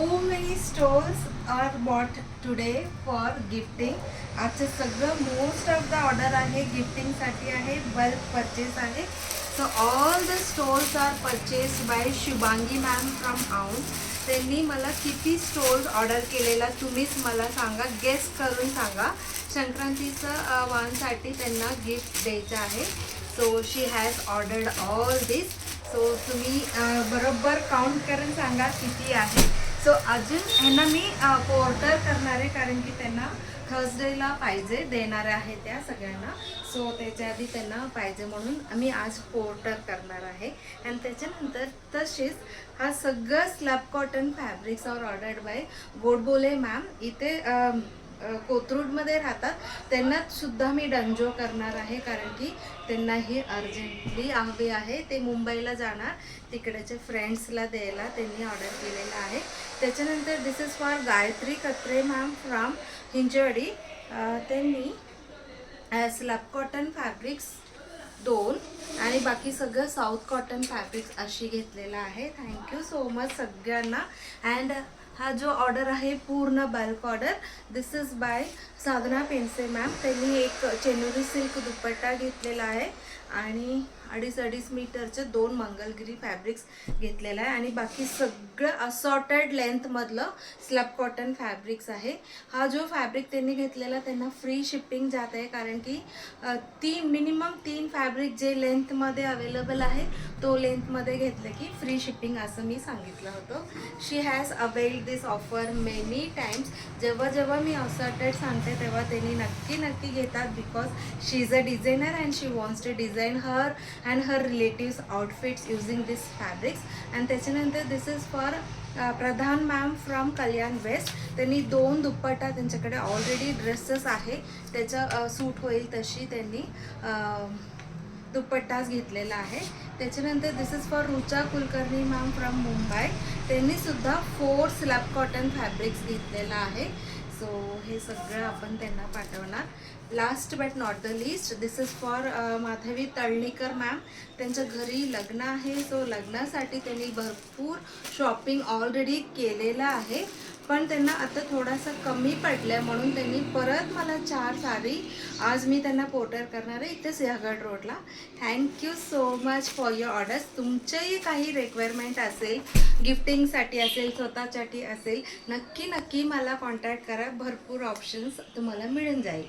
Too many stalls are bought today for gifting. आजचे सगळं most of the order आहे गिफ्टिंगसाठी आहे, बल्क परचेस आहे. So all the stalls are purchased by Shubhangi ma'am from Aundh. त्यांनी मला किती स्टॉल्स ऑर्डर केलेला तुम्हीच मला सांगा, गेस करून सांगा. संक्रांतीचं वाणसाठी त्यांना गिफ्ट द्यायचं आहे. So she has ordered all this. So तुम्ही बरोबर काउंट करून सांगा किती आहे. सो अजून ह्यांना मी पोर्टर करणार आहे, कारण की त्यांना थर्सडेला पाहिजे देणार आहे त्या सगळ्यांना. सो त्याच्या आधी त्यांना पाहिजे म्हणून आम्ही आज पोर्टर करणार आहे. आणि त्याच्यानंतर तसेच हा सगळं slab cotton fabrics are ordered by Godbole ma'am. इथे कोथरूडमध्ये राहतात, त्यांना सुद्धा मी डंजो करणार आहे, कारण की त्यांना हे अर्जंटली हवे आहे. ते मुंबईला जाणार, तिकडेच्या फ्रेंड्सला द्यायला त्यांनी ऑर्डर केलेलं आहे. त्याच्यानंतर this is for Gayatri Katre ma'am from Hinjewadi. त्यांनी स्लॅब कॉटन फॅब्रिक्स 2 आणि बाकी सगळं साऊथ कॉटन फॅब्रिक्स अशी घेतलेलं आहे. थँक्यू सो मच सगळ्यांना. अँड हा जो ऑर्डर आहे पूर्ण bulk order, this is by Sadhana Pendse ma'am. त्यांनी एक चेनुरी सिल्क दुपट्टा घेतलेला आहे आणि 2.5 मीटरचे 2 मंगलगिरी फॅब्रिक्स घेतलेला आहे. आणि बाकी सगळं असॉर्टेड लेंथमधलं स्लॅब कॉटन फॅब्रिक्स आहे. हा जो फॅब्रिक त्यांनी घेतलेला त्यांना फ्री शिपिंग जात आहे, कारण की मिनिमम 3 फॅब्रिक जे लेंथमध्ये अवेलेबल आहे तो लेंथमध्ये घेतलं की फ्री शिपिंग असं मी सांगितलं होतं. She has availed this offer many times. जेव्हा जेव्हा मी असॉर्टेड सांगते तेव्हा त्यांनी नक्की घेतात, because she is a designer and she wants to design her and her relatives outfits using this fabrics. आणि त्याच्यानंतर this is for Pradhan ma'am from Kalyan west. त्यांनी 2 दुपट्टा, त्यांच्याकडे ऑलरेडी ड्रेसेस आहे त्याचं सूट होईल तशी त्यांनी दुपट्टाच घेतलेला आहे. त्याच्यानंतर this is for Rucha Kulkarni ma'am from Mumbai. त्यांनी सुद्धा 4 स्लॅब कॉटन फॅब्रिक्स घेतलेला आहे. सो हे सगळं आपण त्यांना पाठवणार. Last but not the list, this is for Madhavi Talnikar ma'am. त्यांच्या घरी लग्न आहे, सो लग्नासाठी त्यांनी भरपूर शॉपिंग ऑलरेडी केलेलं आहे, पण त्यांना आता थोडासा कमी पडलं म्हणून त्यांनी परत मला 4 साडी आज मी त्यांना पोर्टर करणार आहे इथे सिंहगड रोडला. Thank you so much for your orders. तुमचंही काही रिक्वायरमेंट असेल, गिफ्टिंगसाठी असेल, स्वतःसाठी असेल, नक्की मला कॉन्टॅक्ट करा. भरपूर ऑप्शन्स तुम्हाला मिळून जाईल.